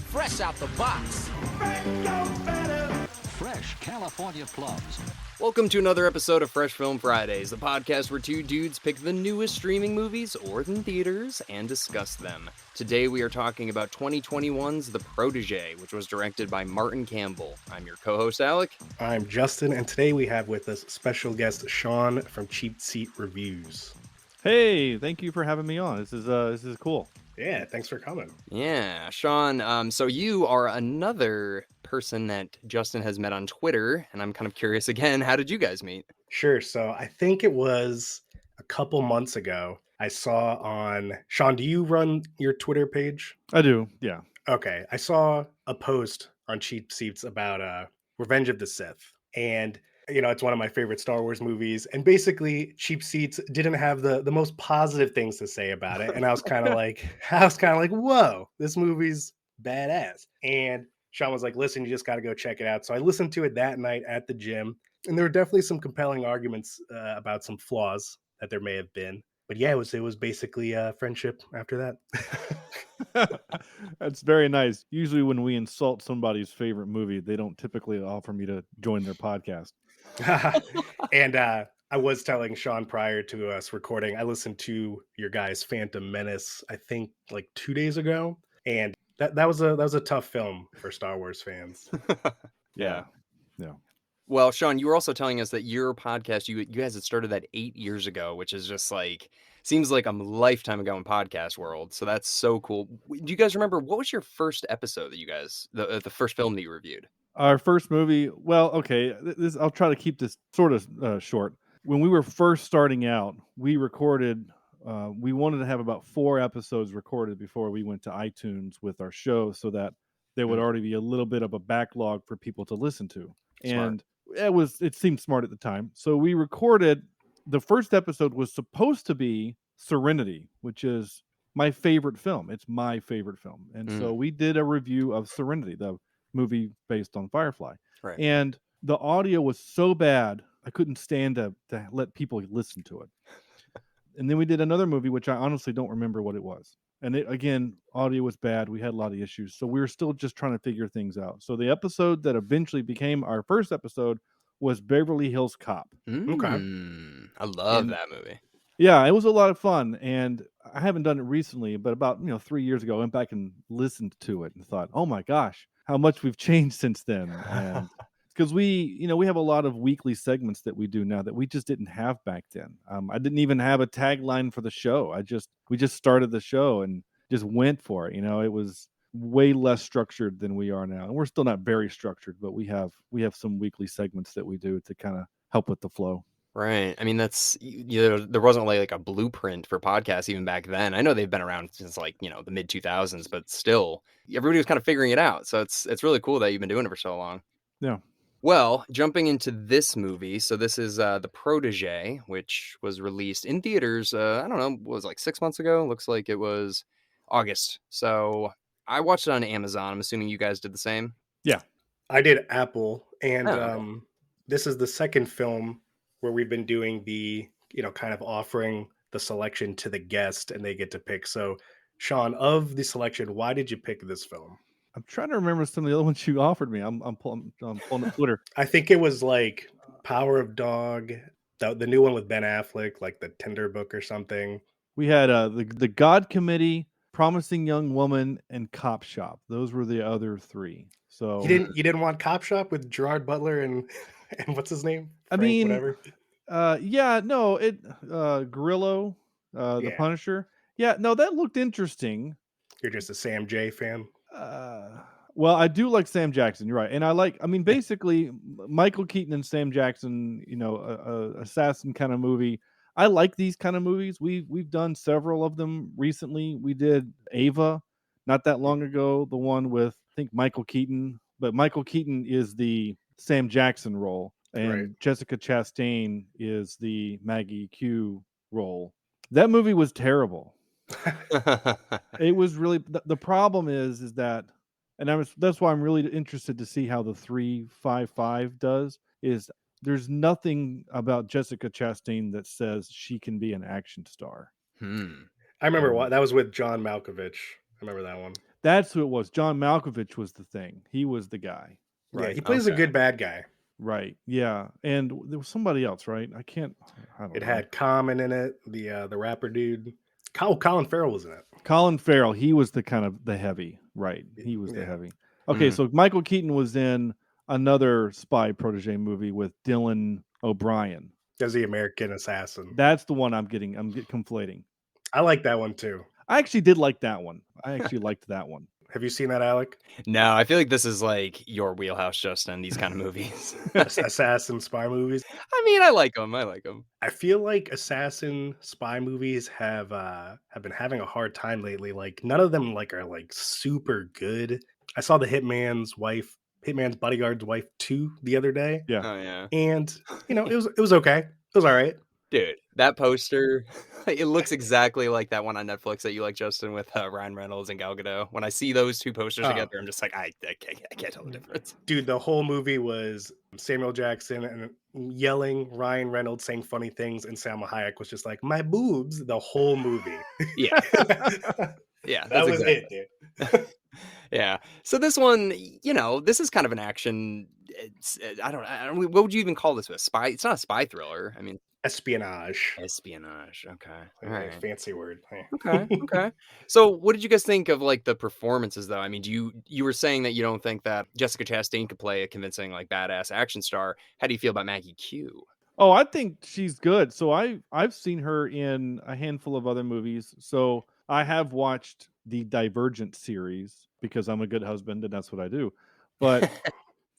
fresh out the box. Fresh California plums. Welcome to another episode of Fresh Film Fridays, the podcast where two dudes pick the newest streaming movies or in theaters and discuss them. Today we are talking about 2021's The Protege, which was directed by Martin Campbell. I'm your co-host Alec. I'm Justin, and today we have with us special guest Shawn from CheapSeat Reviews. Hey, thank you for having me on. This is cool. Yeah, thanks for coming. Yeah, Shawn, so you are another person that Justin has met on Twitter, and I'm kind of curious again, how did you guys meet? Sure. So I think it was a couple months ago. I saw on Shawn, do you run your Twitter page? I do, yeah. Okay. I saw a post on CheapSeats about Revenge of the Sith. And it's one of my favorite Star Wars movies. And basically, CheapSeats didn't have the most positive things to say about it. And I was kind of like, whoa, this movie's badass. And Shawn was like, listen, you just got to go check it out. So I listened to it that night at the gym. And there were definitely some compelling arguments about some flaws that there may have been. But yeah, it was basically friendship after that. That's very nice. Usually when we insult somebody's favorite movie, they don't typically offer me to join their podcast. And I was telling Shawn prior to us recording, I listened to your guys' Phantom Menace, I think like 2 days ago. And that was a tough film for Star Wars fans. Yeah. Well, Shawn, you were also telling us that your podcast, you guys had started that 8 years ago, which is just like, seems like a lifetime ago in podcast world. So that's so cool. Do you guys remember, what was your first episode that you guys, the first film that you reviewed? Our first movie, well, okay, I'll try to keep this sort of short. When we were first starting out, we recorded, we wanted to have about 4 episodes recorded before we went to iTunes with our show so that there would already be a little bit of a backlog for people to listen to. Smart. And it seemed smart at the time. So we recorded, the first episode was supposed to be Serenity, which is my favorite film. It's my favorite film. And so we did a review of Serenity, the movie based on Firefly. Right. And the audio was so bad, I couldn't stand to let people listen to it. And then we did another movie, which I honestly don't remember what it was. And again, audio was bad. We had a lot of issues. So we were still just trying to figure things out. So the episode that eventually became our first episode was Beverly Hills Cop. Okay. I love that movie. Yeah, it was a lot of fun. And I haven't done it recently, but about 3 years ago, I went back and listened to it and thought, oh my gosh, how much we've changed since then. And because we have a lot of weekly segments that we do now that we just didn't have back then. I didn't even have a tagline for the show. We just started the show and just went for it. It was way less structured than we are now, and we're still not very structured, but we have some weekly segments that we do to kind of help with the flow. Right. I mean, that's, there wasn't like a blueprint for podcasts even back then. I know they've been around since the mid 2000s, but still everybody was kind of figuring it out. So it's really cool that you've been doing it for so long. Yeah. Well, jumping into this movie, so this is The Protege, which was released in theaters, I don't know, what was it, like 6 months ago? Looks like it was August. So I watched it on Amazon. I'm assuming you guys did the same? Yeah. I did Apple, and okay. This is the second film where we've been doing the, kind of offering the selection to the guest and they get to pick. So, Shawn, of the selection, why did you pick this film? I'm trying to remember some of the other ones you offered me. I'm pulling up Twitter. I think it was like Power of Dog, the new one with Ben Affleck, like the Tinder Book or something. We had the God Committee, Promising Young Woman, and Cop Shop. Those were the other 3. So You didn't want Cop Shop with Gerard Butler and what's his name? Grillo, the Yeah. Punisher. Yeah, no, that looked interesting. You're just a Sam J fan. Well, I do like Sam Jackson. You're right, and basically Michael Keaton and Sam Jackson. Assassin kind of movie. I like these kind of movies. We've done several of them recently. We did Ava not that long ago. The one with I think Michael Keaton, but Michael Keaton is the Sam Jackson role, and Right. Jessica Chastain is the Maggie Q role. That movie was terrible. It was really the problem is that, and that's why I'm really interested to see how the 355 does. Is there's nothing about Jessica Chastain that says she can be an action star. I remember that was with John Malkovich. I remember that one. That's who it was. John Malkovich was the thing. He was the guy. Yeah, Right. he plays a Okay. good bad guy. Right. Yeah. And there was somebody else, right? I don't It know. had Common in it, the rapper dude. Colin Farrell was in it. Colin Farrell, he was the kind of the heavy, right? He was the Yeah. heavy. Okay, Mhm. so Michael Keaton was in another spy protege movie with Dylan O'Brien. As the American Assassin. That's the one I'm conflating. I like that one too. I actually did like that one. I actually liked that one. Have you seen that, Alec? No, I feel like this is like your wheelhouse, Justin. These kind of movies. Assassin spy movies. I mean, I like them. I feel like assassin spy movies have been having a hard time lately. Like none of them like are like super good. I saw the Hitman's Bodyguard's Wife 2 the other day, Yeah. Oh yeah, and it was okay. It was all right. dude, that poster, it looks exactly like that one on Netflix that you like, Justin, with Ryan Reynolds and Gal Gadot. When I see those two posters Oh. together, I'm just like, I can't tell the difference. Dude, the whole movie was Samuel Jackson and yelling, Ryan Reynolds saying funny things, and Salma Hayek was just like, my boobs, the whole movie. Yeah, yeah, That that's was exactly. it, dude. Yeah. So this one, this is kind of an action. I don't. What would you even call this? A spy? It's not a spy thriller. I mean, Espionage. espionage. Okay. All Like, right. fancy word. Okay. Okay. So, what did you guys think of like the performances, though? I mean, you were saying that you don't think that Jessica Chastain could play a convincing, like, badass action star. How do you feel about Maggie Q? Oh, I think she's good. So I've seen her in a handful of other movies. So I have watched the Divergent series because I'm a good husband and that's what I do. But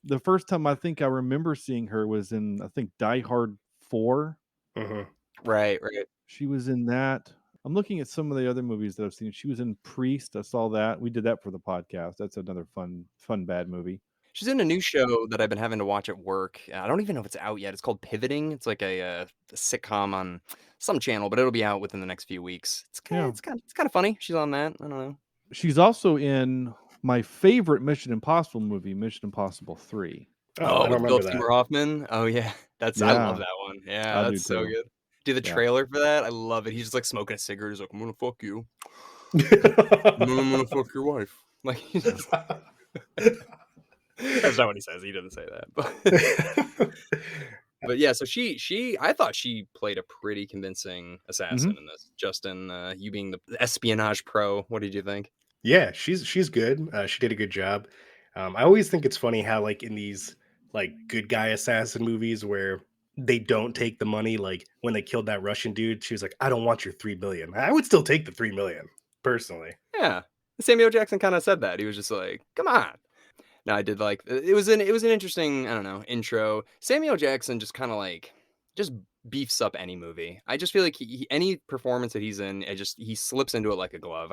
the first time I think I remember seeing her was in, I think, Die Hard 4. Mhm. Right. She was in that. I'm looking at some of the other movies that I've seen. She was in Priest. I saw that. We did that for the podcast. That's another fun bad movie. She's in a new show that I've been having to watch at work. I don't even know if it's out yet. It's called Pivoting. It's like a sitcom on some channel, but it'll be out within the next few weeks. It's kind of funny. She's on that. I don't know. She's also in my favorite Mission Impossible movie, Mission Impossible 3. Oh, I don't with remember Philip that. Seymour Hoffman. Oh yeah, I love that one. Yeah, I do that's so too. good. Do the Yeah. trailer for that? I love it. He's just like smoking a cigarette. He's like, "I'm gonna fuck you. I'm gonna fuck your wife." Like, he's just that's not what he says. He doesn't say that. But yeah, so I thought she played a pretty convincing assassin in this. Justin, you being the espionage pro, what did you think? Yeah, she's good. She did a good job. I always think it's funny how like in these like good guy assassin movies where they don't take the money, like when they killed that Russian dude, she was like, I don't want your 3 billion. I would still take the 3 million, personally. Yeah, Samuel Jackson kind of said that. He was just like, "Come on." No, I did like it was an interesting, I don't know, intro. Samuel Jackson just kind of like just beefs up any movie. I just feel like any performance that he's in, he slips into it like a glove.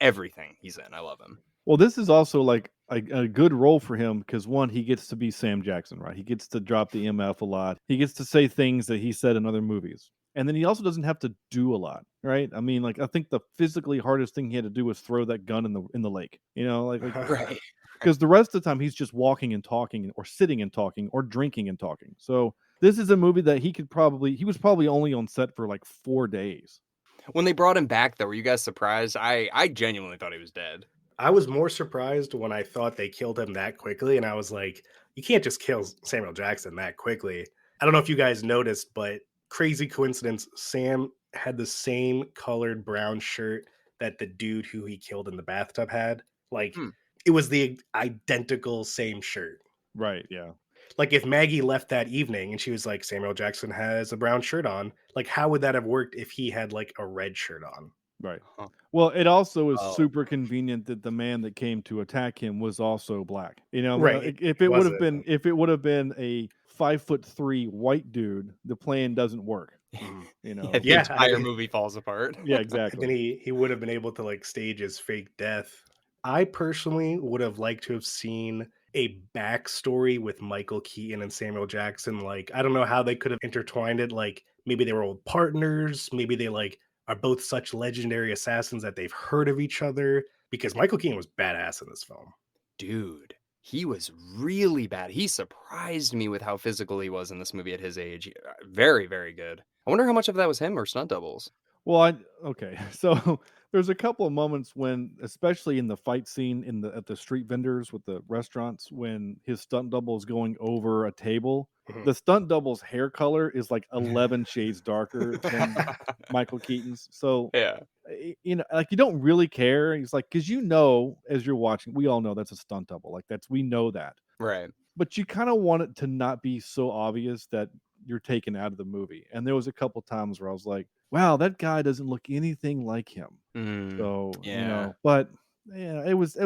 Everything he's in, I love him. Well, this is also like a good role for him because one, he gets to be Sam Jackson, right? He gets to drop the MF a lot. He gets to say things that he said in other movies. And then he also doesn't have to do a lot, right? I mean, like I think the physically hardest thing he had to do was throw that gun in the lake. Right. Because the rest of the time he's just walking and talking or sitting and talking or drinking and talking. So this is a movie that he was probably only on set for like 4 days. When they brought him back, though, were you guys surprised? I genuinely thought he was dead. I was more surprised when I thought they killed him that quickly, and I was like, you can't just kill Samuel Jackson that quickly. I don't know if you guys noticed, but crazy coincidence, Sam had the same colored brown shirt that the dude who he killed in the bathtub had. Like, it was the identical same shirt. Right, yeah. Like, if Maggie left that evening and she was like, Samuel Jackson has a brown shirt on, like, how would that have worked if he had, like, a red shirt on? Right. Huh. Well, it also is Oh. super convenient that the man that came to attack him was also black. Right. If it would have been a 5'3" white dude, the plan doesn't work. Yeah, the Yeah, entire movie falls apart. Yeah, And exactly. then he would have been able to like stage his fake death. I personally would have liked to have seen a backstory with Michael Keaton and Samuel Jackson. Like, I don't know how they could have intertwined it. Like, maybe they were old partners. Maybe they like are both such legendary assassins that they've heard of each other. Because Michael Keaton was badass in this film. Dude, he was really bad. He surprised me with how physical he was in this movie at his age. Very, very good. I wonder how much of that was him or stunt doubles. Well, okay. So There's a couple of moments when, especially in the fight scene at the street vendors with the restaurants, when his stunt double is going over a table. Mhm. The stunt double's hair color is like 11 shades darker than Michael Keaton's. So, Yeah. like you don't really care. He's like, because as you're watching, we all know that's a stunt double. Like we know that. Right. But you kind of want it to not be so obvious that you're taken out of the movie. And there was a couple times where I was like, wow, that guy doesn't look anything like him. So, Yeah. but yeah, it was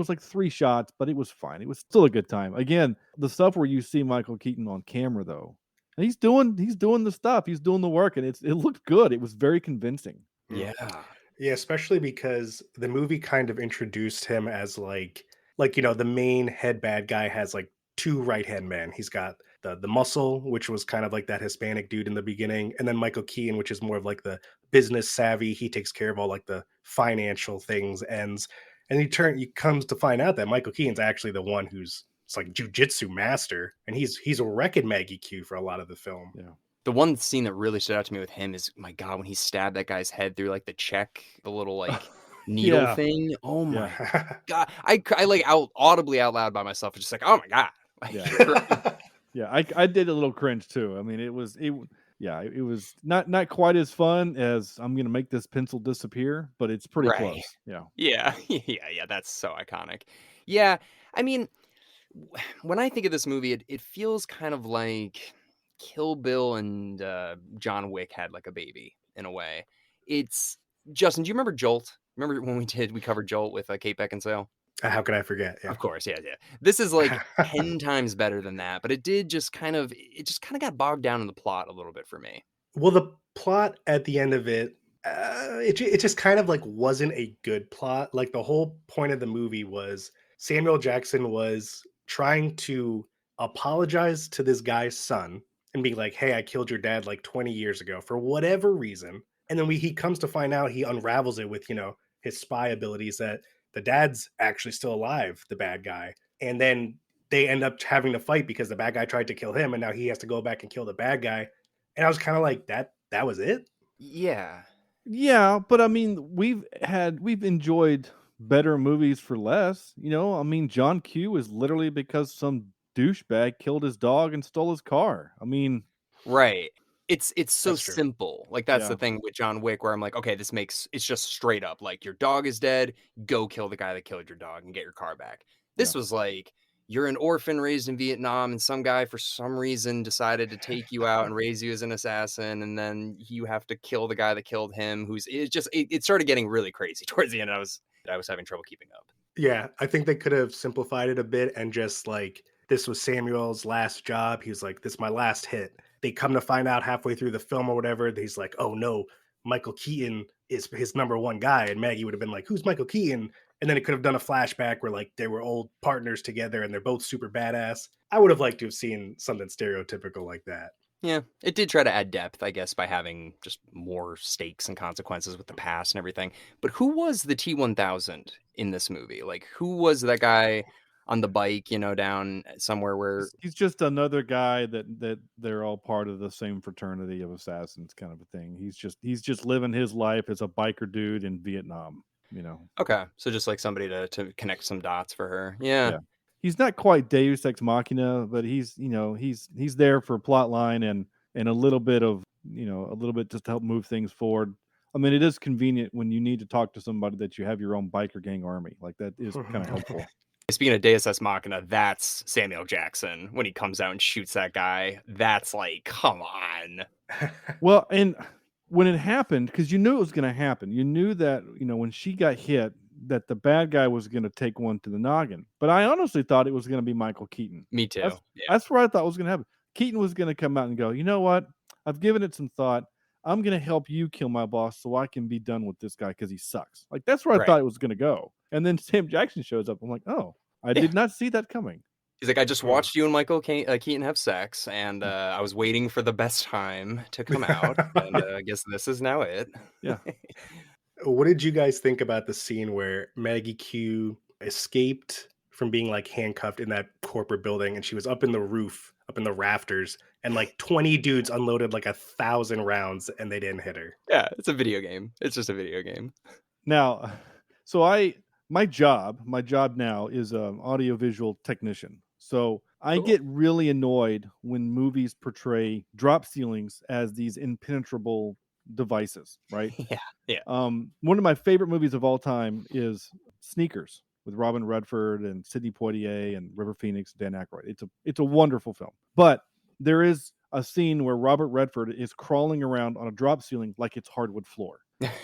like 3 shots, but it was fine. It was still a good time. Again, the stuff where you see Michael Keaton on camera though, he's doing the stuff, he's doing the work, and it looked good. It was very convincing. Yeah. Yeah, especially because the movie kind of introduced him as the main head bad guy has like 2 right-hand men. He's got the muscle, which was kind of like that Hispanic dude in the beginning, and then Michael Keaton, which is more of like the business savvy. He takes care of all like the financial things, ends, and he comes to find out that Michael Keaton's actually the one who's it's like jujitsu master, and he's wrecking Maggie Q for a lot of the film. Yeah. The one scene that really stood out to me with him is, my God, when he stabbed that guy's head through like the check, the little like needle Yeah. thing. Oh my Yeah. God. I like audibly out loud by myself, just like, oh my God. Like, Yeah. Yeah, I did a little cringe too. I mean, it was not quite as fun as I'm gonna make this pencil disappear, but it's pretty Right. close. Yeah. Yeah. Yeah. That's so iconic. Yeah. I mean, when I think of this movie, it feels kind of like Kill Bill and John Wick had like a baby in a way. It's Justin. Do you remember Jolt? Remember when we covered Jolt with Kate Beckinsale? How could I forget? Yeah. Of course, yeah. This is like 10 times better than that, but it just kind of got bogged down in the plot a little bit for me. Well, the plot at the end of it, it just kind of like wasn't a good plot. Like the whole point of the movie was Samuel Jackson was trying to apologize to this guy's son and be like, "Hey, I killed your dad like 20 years ago for whatever reason." And then he comes to find out, he unravels it with his spy abilities, that the dad's actually still alive, the bad guy, and then they end up having to fight because the bad guy tried to kill him, and now he has to go back and kill the bad guy. And I was kind of like, that was it? Yeah. Yeah, but I mean, we've enjoyed better movies for less. I mean, John Q is literally because some douchebag killed his dog and stole his car. I mean, Right. It's so That's true. simple. Like, that's the yeah. thing with John Wick, where I'm like, okay, it's just straight up like, your dog is dead, go kill the guy that killed your dog and get your car back. This Yeah. was like, you're an orphan raised in Vietnam, and some guy for some reason decided to take you out and raise you as an assassin, and then you have to kill the guy that killed him. It started getting really crazy towards the end. I was having trouble keeping up. Yeah, I think they could have simplified it a bit and just like, this was Samuel's last job. He was like, this is my last hit. They come to find out halfway through the film or whatever, that he's like, oh no, Michael Keaton is his number one guy. And Maggie would have been like, who's Michael Keaton? And then it could have done a flashback where like they were old partners together and they're both super badass. I would have liked to have seen something stereotypical like that. Yeah, it did try to add depth, I guess, by having just more stakes and consequences with the past and everything. But who was the T-1000 in this movie? Like, who was that guy on the bike, down somewhere where... He's just another guy that they're all part of the same fraternity of assassins, kind of a thing. He's just living his life as a biker dude in Vietnam. Okay, so just like somebody to connect some dots for her. Yeah. He's not quite Deus Ex Machina, but he's there for plot line and a little bit just to help move things forward. I mean, it is convenient when you need to talk to somebody that you have your own biker gang army. Like, that is kind of helpful. Speaking of Deus Ex Machina, that's Samuel Jackson. When he comes out and shoots that guy, that's like, come on. Well, and when it happened, because you knew it was going to happen, you knew that, when she got hit, that the bad guy was going to take one to the noggin. But I honestly thought it was going to be Michael Keaton. Me too. That's where I thought was going to happen. Keaton was going to come out and go, you know what? I've given it some thought. I'm going to help you kill my boss so I can be done with this guy because he sucks. Like, that's where I thought it was going to go. And then Sam Jackson shows up. I'm like, oh, I did not see that coming. He's like, I just watched you and Michael Keaton have sex, and I was waiting for the best time to come out, and I guess this is now it. Yeah. What did you guys think about the scene where Maggie Q escaped from being like handcuffed in that corporate building, and she was up in the roof, up in the rafters, and like 20 dudes unloaded like 1,000 rounds and they didn't hit her? Yeah, it's a video game. It's just a video game. Now, so my job now is an audiovisual technician. So I Cool. get really annoyed when movies portray drop ceilings as these impenetrable devices, right? Yeah. One of my favorite movies of all time is Sneakers with Robin Redford and Sidney Poitier and River Phoenix, Dan Aykroyd. It's a wonderful film. But there is a scene where Robert Redford is crawling around on a drop ceiling like it's hardwood floor.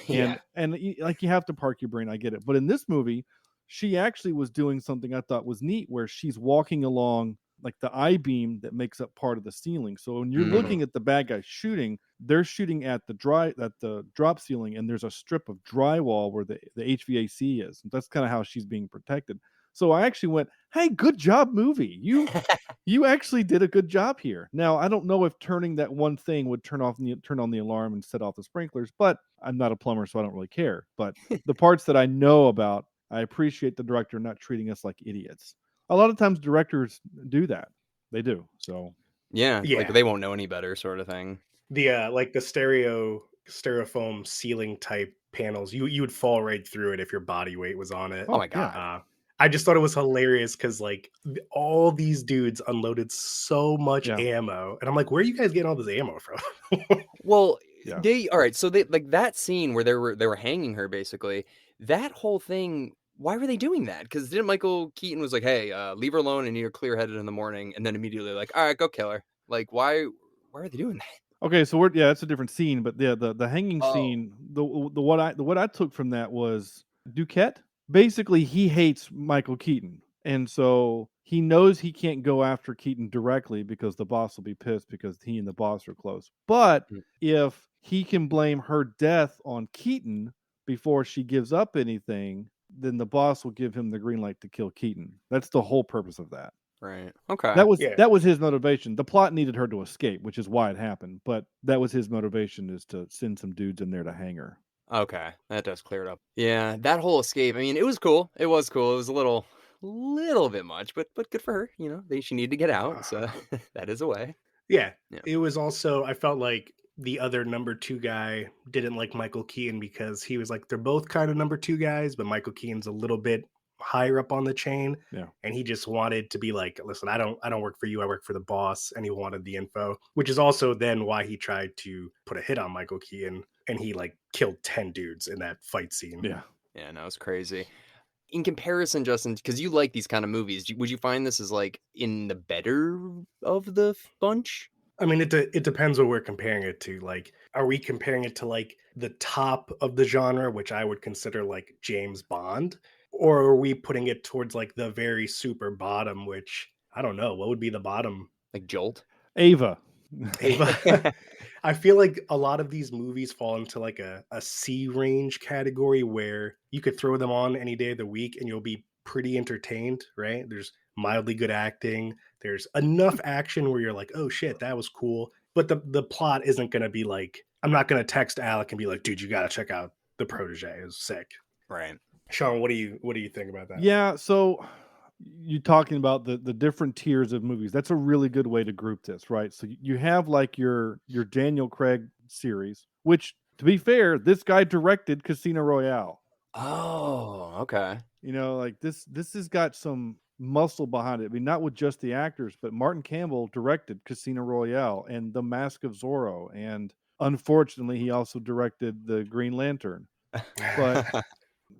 Yeah. And like you have to park your brain, I get it. But in this movie, she actually was doing something I thought was neat where she's walking along like the I-beam that makes up part of the ceiling. So when you're Mhm. looking at the bad guy shooting, they're shooting at the drop ceiling, and there's a strip of drywall where the HVAC is. That's kind of how she's being protected. So I actually went, "Hey, good job, movie. You actually did a good job here." Now, I don't know if turning that one thing would turn on the alarm and set off the sprinklers, but I'm not a plumber, so I don't really care. But the parts that I know about, I appreciate the director not treating us like idiots. A lot of times directors do that. They do. So Yeah. Yeah. Like they won't know any better, sort of thing. The like the styrofoam ceiling type panels, you would fall right through it if your body weight was on it. Oh my yeah. god. I just thought it was hilarious because like all these dudes unloaded so much Yeah. ammo, and I'm like, where are you guys getting all this ammo from? Well, Yeah. all right. So they like that scene where they were hanging her basically. That whole thing. Why were they doing that? Because didn't Michael Keaton was like, "Hey, leave her alone and you're clear-headed in the morning," and then immediately like, "All right, go kill her." Like, why? Why are they doing that? Okay, so it's a different scene, but the hanging Oh. scene, the what I took from that was Duquette. Basically, he hates Michael Keaton, and so he knows he can't go after Keaton directly because the boss will be pissed because he and the boss are close. But Mm. if he can blame her death on Keaton before she gives up anything, then the boss will give him the green light to kill Keaton. That's the whole purpose of that. Right. Okay. Yeah. That was his motivation. The plot needed her to escape, which is why it happened. But that was his motivation, is to send some dudes in there to hang her. Okay. That does clear it up. Yeah. That whole escape. I mean, it was cool. It was cool. It was a little bit much, but good for her. You know, she needed to get out. So that is a way. Yeah. Yeah. It was also, I felt like the other number two guy didn't like Michael Keaton because he was like, they're both kind of number two guys, but Michael Keaton's a little bit higher up on the chain. Yeah. And he just wanted to be like, listen, I don't work for you, I work for the boss. And he wanted the info, which is also then why he tried to put a hit on Michael Keaton, and he like killed 10 dudes in that fight scene. Yeah. Yeah. No, it's crazy. In comparison, Justin, because you like these kind of movies, would you find this as like in the better of the bunch? I mean, it depends what we're comparing it to. Like, are we comparing it to like the top of the genre, which I would consider like James Bond? Or are we putting it towards like the very super bottom, which I don't know, what would be the bottom? Like Jolt? Ava. Ava. I feel like a lot of these movies fall into like a C range category where you could throw them on any day of the week and you'll be pretty entertained, right? There's mildly good acting. There's enough action where you're like, oh shit, that was cool. But the plot isn't gonna be like, I'm not gonna text Alec and be like, dude, you gotta check out The Protege. It was sick. Right. Shawn, what do you think about that? Yeah. So you talking about the different tiers of movies. That's a really good way to group this, right? So you have like your Daniel Craig series, which, to be fair, this guy directed Casino Royale. Oh, okay. You know, like this has got some muscle behind it. I mean, not with just the actors, but Martin Campbell directed Casino Royale and The Mask of Zorro, and unfortunately, he also directed The Green Lantern.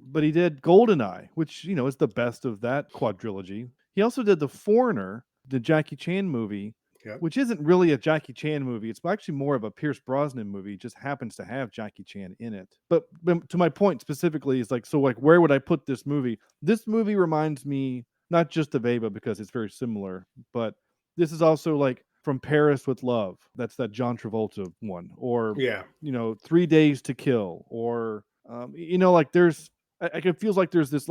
But he did Goldeneye, which, you know, is the best of that quadrilogy. He also did The Foreigner, the Jackie Chan movie, Yep. which isn't really a Jackie Chan movie. It's actually more of a Pierce Brosnan movie. It just happens to have Jackie Chan in it. But to my point specifically is like, so like, where would I put this movie? This movie reminds me not just of Ava because it's very similar, but this is also like From Paris with Love. That's that John Travolta one. Or, Yeah. you know, 3 Days to Kill. Or, you know, like there's, it feels like there's this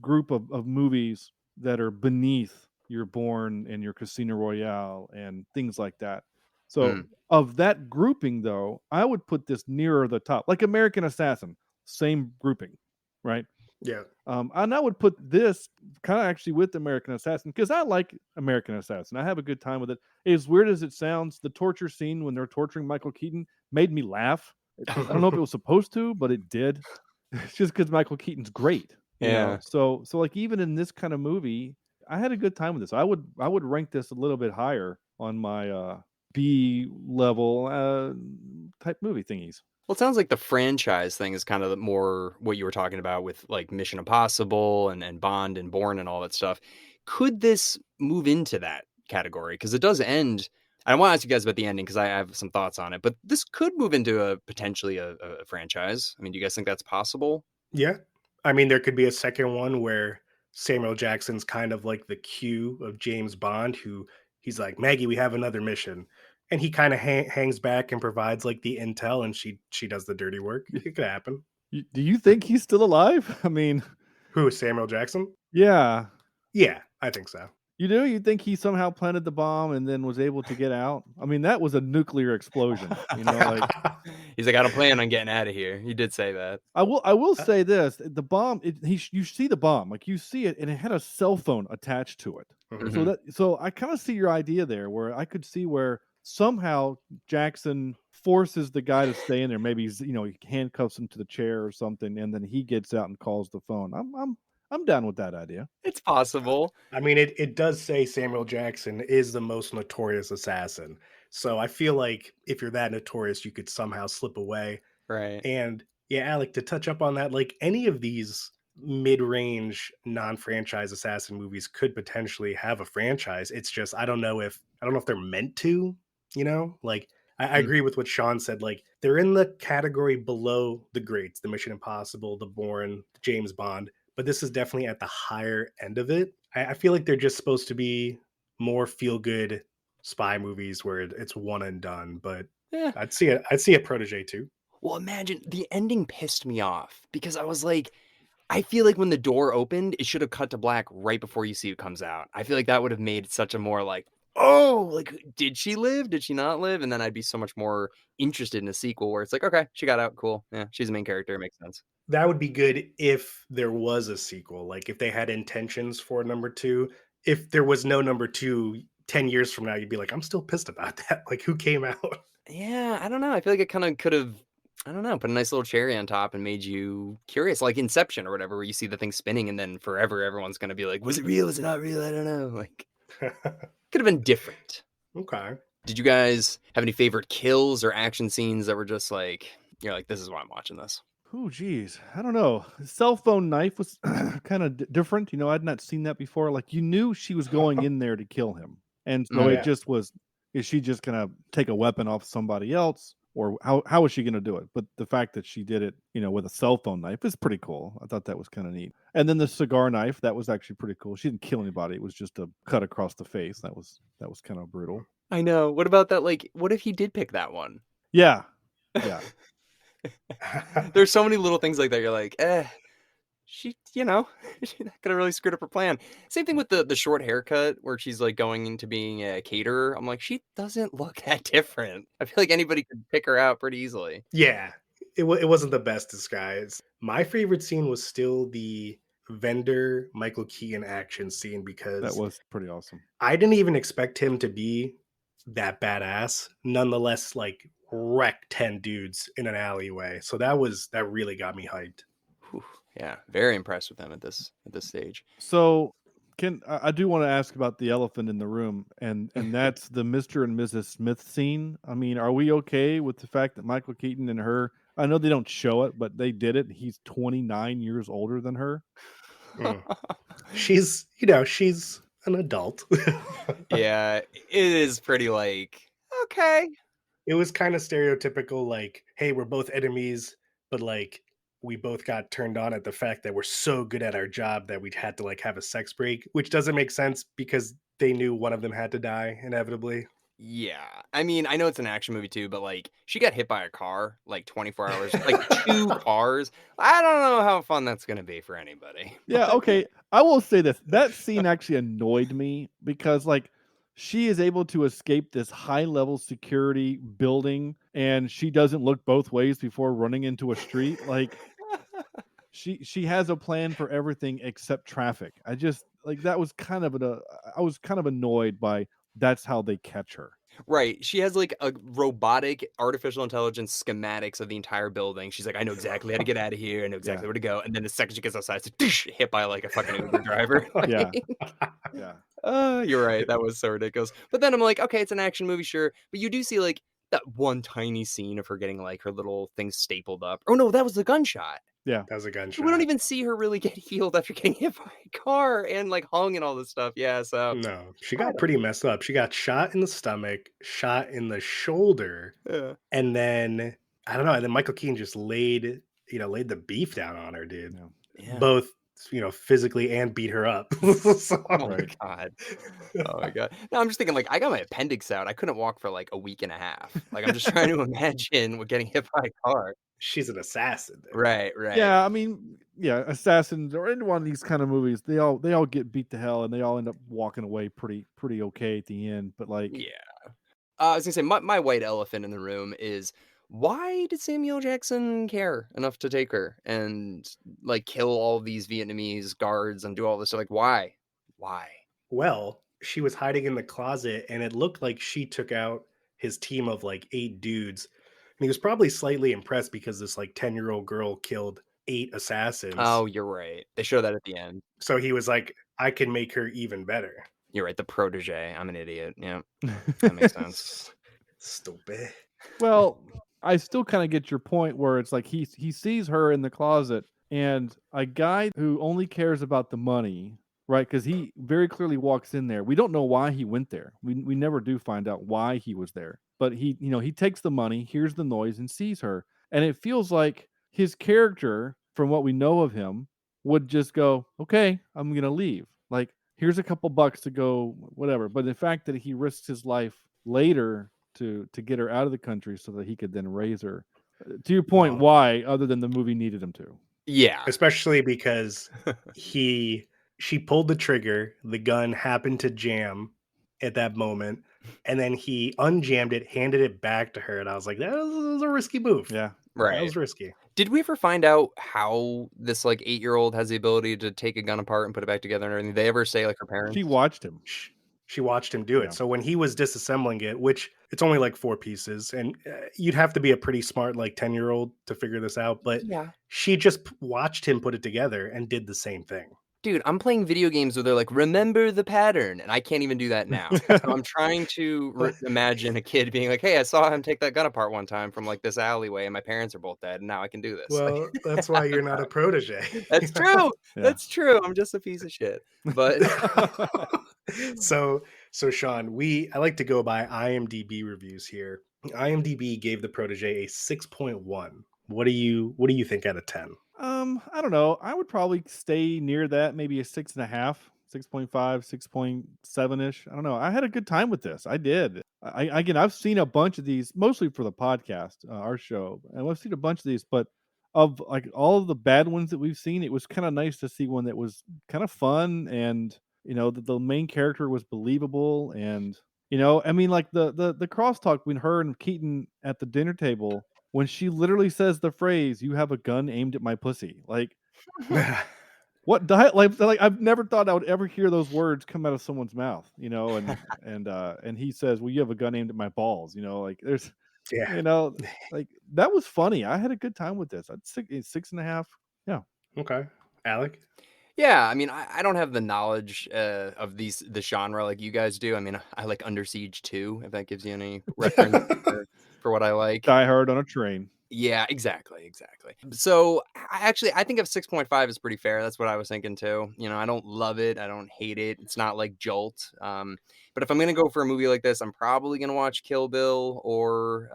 group of movies that are beneath You're Born and your Casino Royale and things like that. So of that grouping, though, I would put this nearer the top, like American Assassin, same grouping, right? Yeah. And I would put this kind of actually with American Assassin because I like American Assassin. I have a good time with it. As weird as it sounds, the torture scene when they're torturing Michael Keaton made me laugh. I don't know if it was supposed to, but it did. It's just because Michael Keaton's great. You know, Yeah. so like even in this kind of movie, I had a good time with this. I would rank this a little bit higher on my B level type movie thingies. Well, it sounds like the franchise thing is kind of more what you were talking about with like Mission Impossible and Bond and Bourne and all that stuff. Could this move into that category? Because it does end. I want to ask you guys about the ending because I have some thoughts on it, but this could move into a potentially a franchise. I mean, do you guys think that's possible? Yeah. I mean, there could be a second one where Samuel Jackson's kind of like the Q of James Bond, who he's like, Maggie, we have another mission. And he kind of hangs back and provides like the intel, and she does the dirty work. It could happen. Do you think he's still alive? I mean, Who is Samuel Jackson? yeah. Yeah, I think so. You do? You think he somehow planted the bomb and then was able to get out? I mean, that was a nuclear explosion. You know, like He's like, I don't plan on getting out of here. He did say that. I will say this: the bomb. You see the bomb, like you see it, and it had a cell phone attached to it. Mhm. So I kind of see your idea there, where I could see where somehow Jackson forces the guy to stay in there. Maybe he handcuffs him to the chair or something, and then he gets out and calls the phone. I'm down with that idea. It's possible. I mean, it does say Samuel Jackson is the most notorious assassin. So I feel like if you're that notorious, you could somehow slip away. Right. And yeah, Alec, to touch up on that, like any of these mid-range non-franchise assassin movies could potentially have a franchise. It's just I don't know if they're meant to, Like I Mm. agree with what Shawn said. Like they're in the category below the greats, the Mission Impossible, the Bourne, the James Bond, but this is definitely at the higher end of it. I feel like they're just supposed to be more feel-good spy movies where it's one and done. But Yeah. I'd see a Protege too. Well, imagine the ending pissed me off because I was like, I feel like when the door opened, it should have cut to black right before you see who comes out. I feel like that would have made such a more like, oh, like, did she live? Did she not live? And then I'd be so much more interested in a sequel where it's like, okay, she got out. Cool. Yeah, she's the main character. It makes sense. That would be good if there was a sequel, like if they had intentions for number two. If there was no number two 10 years from now, you'd be like, I'm still pissed about that. Like, who came out? Yeah, I don't know. I feel like it kind of could have, I don't know, put a nice little cherry on top and made you curious, like Inception or whatever, where you see the thing spinning and then forever everyone's going to be like, was it real? Was it not real? I don't know. Like, could have been different. Okay. Did you guys have any favorite kills or action scenes that were just like, you're like, this is why I'm watching this? Oh, geez. I don't know. The cell phone knife was kind of different. You know, I'd not seen that before. Like, you knew she was going in there to kill him. And so Mhm. it Yeah. just was, is she just going to take a weapon off somebody else? Or how is she going to do it? But the fact that she did it, with a cell phone knife is pretty cool. I thought that was kind of neat. And then the cigar knife, that was actually pretty cool. She didn't kill anybody. It was just a cut across the face. That was kind of brutal. I know. What about that? Like, what if he did pick that one? Yeah. Yeah. There's so many little things like that. You're like, she, she's not gonna really screwed up her plan. Same thing with the short haircut where she's like going into being a caterer. I'm like, she doesn't look that different. I feel like anybody could pick her out pretty easily. Yeah. It wasn't the best disguise. My favorite scene was still the vendor Michael Keaton action scene That because was pretty awesome. I didn't even expect him to be that badass. Nonetheless, like wrecked 10 dudes in an alleyway. So that really got me hyped. Whew. Yeah, very impressed with them at this stage. So, I do want to ask about the elephant in the room, and that's the Mr. and Mrs. Smith scene. I mean, are we okay with the fact that Michael Keaton and her? I know they don't show it, but they did it. He's 29 years older than her. She's an adult. Yeah, it is pretty like, okay. It was kind of stereotypical, like, hey, we're both enemies, but like we both got turned on at the fact that we're so good at our job that we'd had to like have a sex break, which doesn't make sense because they knew one of them had to die inevitably. Yeah. I mean, I know it's an action movie too, but like she got hit by a car like 24 hours, like two cars. I don't know how fun that's going to be for anybody. Yeah, okay. I will say this. That scene actually annoyed me because like she is able to escape this high-level security building and she doesn't look both ways before running into a street. Like she has a plan for everything except traffic. I just like that was kind of I was kind of annoyed by that's how they catch her. Right. She has like a robotic artificial intelligence schematics of the entire building. She's like, I know exactly how to get out of here. I know exactly Yeah. where to go. And then the second she gets outside, it's hit by like a fucking Uber driver. Yeah. Yeah. You're right. That was so ridiculous. But then I'm like, okay, it's an action movie, sure. But you do see like that one tiny scene of her getting like her little things stapled up. Oh no, that was the gunshot. Yeah. That was a We don't gunshot. even see her really get healed after getting hit by a car and like hung and all this stuff. Yeah, so No, she I got don't pretty messed up. She got shot in the stomach, shot in the shoulder, yeah. and then I don't know. And then Michael Keaton just laid the beef down on her, dude. Yeah. Yeah. Both, physically and beat her up. So- Oh my Right. god. Oh my god. No, I'm just thinking like I got my appendix out. I couldn't walk for like a week and a half. Like I'm just trying to imagine what getting hit by a car. She's an assassin, dude. Right, right. Yeah, I mean, yeah, assassins or in one of these kind of movies, they all get beat to hell and they all end up walking away pretty okay at the end. But like, Yeah. I was gonna say my white elephant in the room is why did Samuel Jackson care enough to take her and like kill all these Vietnamese guards and do all this? Like, why? Why? Well, she was hiding in the closet, and it looked like she took out his team of like 8 dudes. And he was probably slightly impressed because this like 10-year-old girl killed 8 assassins. Oh, you're right. They show that at the end. So he was like, I can make her even better. You're right. The protege. I'm an idiot. Yeah, that makes sense. Stupid. well, I still kind of get your point where it's like he sees her in the closet and a guy who only cares about the money, right? Because he very clearly walks in there. We don't know why he went there. We never do find out why he was there. But he takes the money, hears the noise, and sees her. And it feels like his character, from what we know of him, would just go, okay, I'm gonna leave. Like, here's a couple bucks to go, whatever. But the fact that he risks his life later to get her out of the country so that he could then raise her. To your point, Well- why, other than the movie needed him to? Yeah. Especially because she pulled the trigger, the gun happened to jam at that moment, and then he unjammed it, handed it back to her, and I was like, that was a risky move. Yeah. That Right. was risky. Did we ever find out how this like 8-year-old has the ability to take a gun apart and put it back together and everything? Did they ever say like her parents? She watched him. She watched him do it. Yeah. So when he was disassembling it, which it's only like 4 pieces, and you'd have to be a pretty smart like 10-year-old to figure this out, but Yeah. she just watched him put it together and did the same thing. Dude, I'm playing video games where they're like, remember the pattern, and I can't even do that now. So I'm trying to imagine a kid being like, hey, I saw him take that gun apart one time from like this alleyway, and my parents are both dead, and now I can do this. Like, Well, that's why you're not a protege. that's true. Yeah. That's true. I'm just a piece of shit. But So Shawn, I like to go by IMDb reviews here. IMDb gave the protege a 6.1. What do you think out of 10? I don't know. I would probably stay near that, maybe a 6.5, 6.5, 6.7 ish. I don't know. I had a good time with this. I did. Again, I've seen a bunch of these, mostly for the podcast, our show, and I've seen a bunch of these. But of like all of the bad ones that we've seen, it was kind of nice to see one that was kind of fun, and the main character was believable, and I mean, like the crosstalk between her and Keaton at the dinner table, when she literally says the phrase, "You have a gun aimed at my pussy." Like, what diet? Like I've never thought I would ever hear those words come out of someone's mouth, and he says, "Well, you have a gun aimed at my balls." Like there's, Yeah. like that was funny. I had a good time with this. I'd 6.5. Yeah. Okay. Alec? yeah, I mean, I don't have the knowledge of the genre like you guys do. I mean, I like Under Siege 2, if that gives you any reference for what I like. Die Hard on a Train. Yeah, exactly. So I think of 6.5 is pretty fair. That's what I was thinking too. I don't love it. I don't hate it. It's not like Jolt. But if I'm gonna go for a movie like this, I'm probably gonna watch Kill Bill or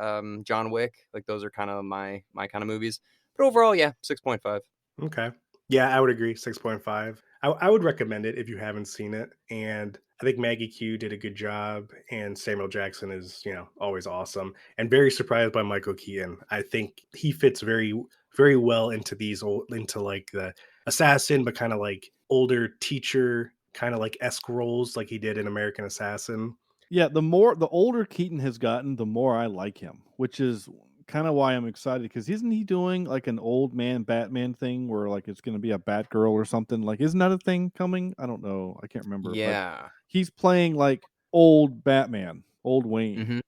John Wick. Like those are kind of my kind of movies. But overall, yeah, 6.5. Okay. Yeah, I would agree. 6.5. I would recommend it if you haven't seen it. And I think Maggie Q did a good job, and Samuel Jackson is, always awesome. And very surprised by Michael Keaton. I think he fits very, very well into into like the assassin, but kind of like older teacher, kind of like esque roles, like he did in American Assassin. Yeah, the older Keaton has gotten, the more I like him, which is kind of why I'm excited, because isn't he doing like an old man Batman thing where like it's going to be a Batgirl or something? Like, isn't that a thing coming? I don't know. I can't remember. But Yeah. he's playing like old Batman, Old Wayne. Mhm.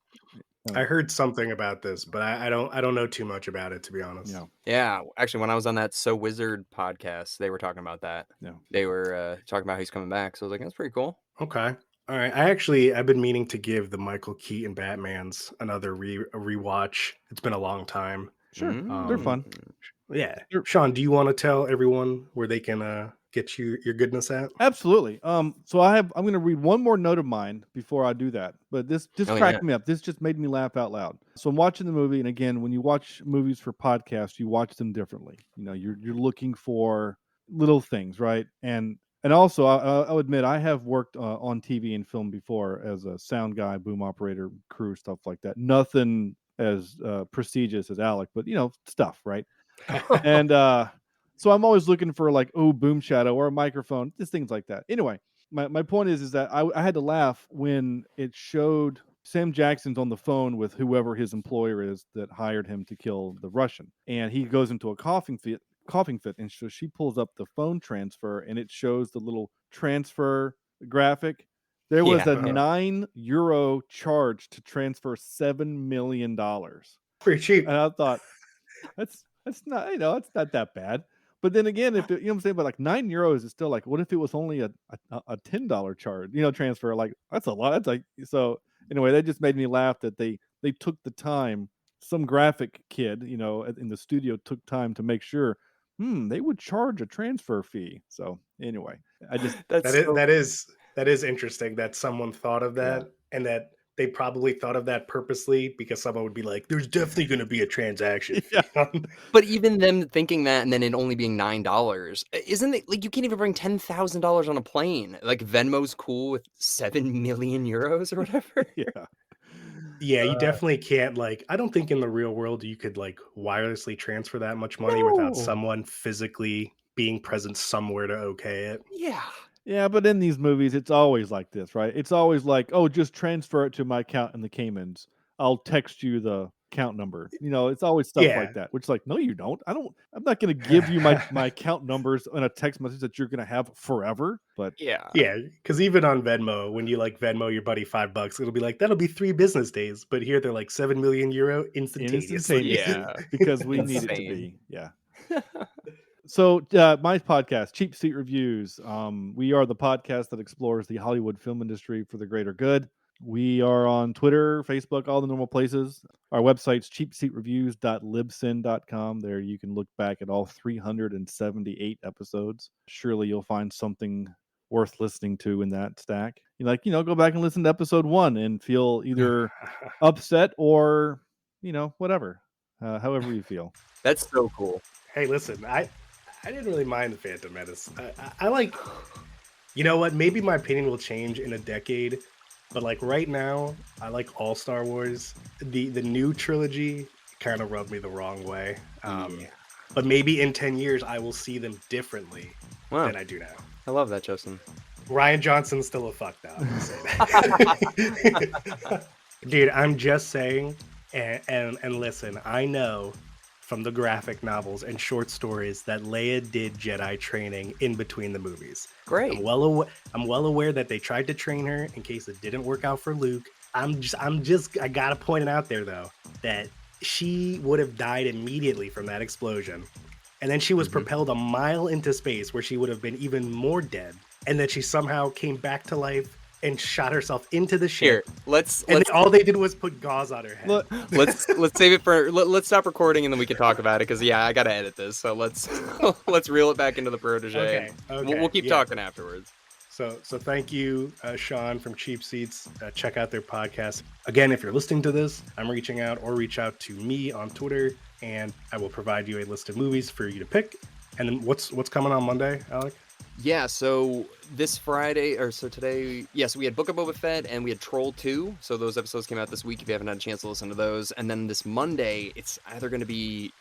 I heard something about this, but I don't know too much about it, to be honest. Yeah. Yeah, actually, when I was on that So Wizard podcast, they were talking about that. Yeah. They were talking about how he's coming back. So I was like, that's pretty cool. Okay. All right. I've been meaning to give the Michael Keaton Batmans another rewatch. It's been a long time. Sure. They're fun. Yeah. They're- Shawn, do you want to tell everyone where they can get you your goodness at? Absolutely. So I'm going to read one more note of mine before I do that. But this Oh, cracked yeah. me up. This just made me laugh out loud. So I'm watching the movie, and again, when you watch movies for podcasts, you watch them differently. You know, you're looking for little things, right? And also, I'll admit I have worked on TV and film before as a sound guy, boom operator, crew, stuff like that. Nothing as prestigious as Alec, but stuff, right? And so I'm always looking for like, boom shadow or a microphone, just things like that. Anyway, my point is that I had to laugh when it showed Sam Jackson's on the phone with whoever his employer is that hired him to kill the Russian, and he goes into a coughing fit, and so she pulls up the phone transfer, and it shows the little transfer graphic. There was Yeah. a €9 charge to transfer $7 million. Pretty cheap. And I thought, that's not, it's not that bad. But then again, if it, you know what I'm saying, but like €9 is still like, what if it was only a $10 charge, transfer? Like, that's a lot. That's like, so anyway, that just made me laugh that they took the time. Some graphic kid, in the studio took time to make sure, they would charge a transfer fee. So anyway, I just, That's That is interesting that someone thought of that, and that they probably thought of that purposely because someone would be like, "There's definitely going to be a transaction fee." But even them thinking that and then it only being $9, isn't it like you can't even bring $10,000 on a plane? Like Venmo's cool with 7 million euros or whatever. yeah. Yeah, you definitely can't. Like, I don't think in the real world you could like wirelessly transfer that much money without No. someone physically being present somewhere to okay it. Yeah. Yeah, but in these movies, it's always like this, right? It's always like, oh, just transfer it to my account in the Caymans. I'll text you the account number. It's always stuff Yeah. like that. Which is like, no, you don't. I'm not going to give you my account numbers in a text message that you're going to have forever. But Yeah. Yeah, because even on Venmo, when you like Venmo your buddy $5, it'll be like that'll be 3 business days. But here they're like 7 million euro instantaneously. Yeah. because we need it to Insane. be. Yeah. So my podcast, Cheap Seat Reviews. We are the podcast that explores the Hollywood film industry for the greater good. We are on Twitter, Facebook, all the normal places. Our website's cheapseatreviews.libsyn.com. There you can look back at all 378 episodes. Surely you'll find something worth listening to in that stack. Go back and listen to episode 1 and feel either upset or, whatever, however you feel. That's so cool. Hey, listen, I didn't really mind the Phantom Menace. I like, you know what? Maybe my opinion will change in a decade, but like right now, I like all Star Wars. The new trilogy kind of rubbed me the wrong way. But maybe in 10 years, I will see them differently than I do now. I love that, Justin. Ryan Johnson's still a fuck now. I'm gonna say that. Dude, I'm just saying, and listen, I know from the graphic novels and short stories that Leia did Jedi training in between the movies. Great. I'm well aware that they tried to train her in case it didn't work out for Luke. I gotta point it out there though, that she would have died immediately from that explosion. And then she was propelled a mile into space where she would have been even more dead. And then she somehow came back to life and shot herself into the ship. Here, let's All they did was put gauze on her head. let's save it for let's stop recording and then we can talk about it because I gotta edit this. So let's reel it back into the Protege. Okay. We'll keep talking afterwards. So thank you, Shawn from Cheap Seats. Check out their podcast. Again, if you're listening to this, I'm reaching out, or reach out to me on Twitter, and I will provide you a list of movies for you to pick. And then what's coming on Monday, Alec? Yeah, so this Friday, today, so we had Book of Boba Fett and we had Troll 2. So those episodes came out this week if you haven't had a chance to listen to those. And then this Monday, it's either going to be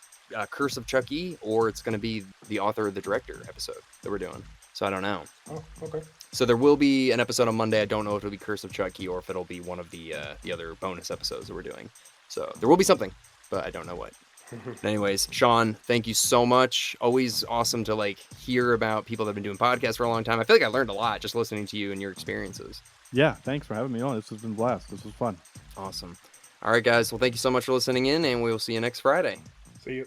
Curse of Chucky or it's going to be the author or the director episode that we're doing. So I don't know. Oh, okay. So there will be an episode on Monday. I don't know if it'll be Curse of Chucky or if it'll be one of the other bonus episodes that we're doing. So there will be something, but I don't know what. But anyways, Shawn, thank you so much. Always awesome to like hear about people that have been doing podcasts for a long time. I feel like I learned a lot just listening to you and your experiences. Yeah, thanks for having me on. This has been a blast. This was fun. Awesome. All right, guys. Well, thank you so much for listening in, and we will see you next Friday. See you.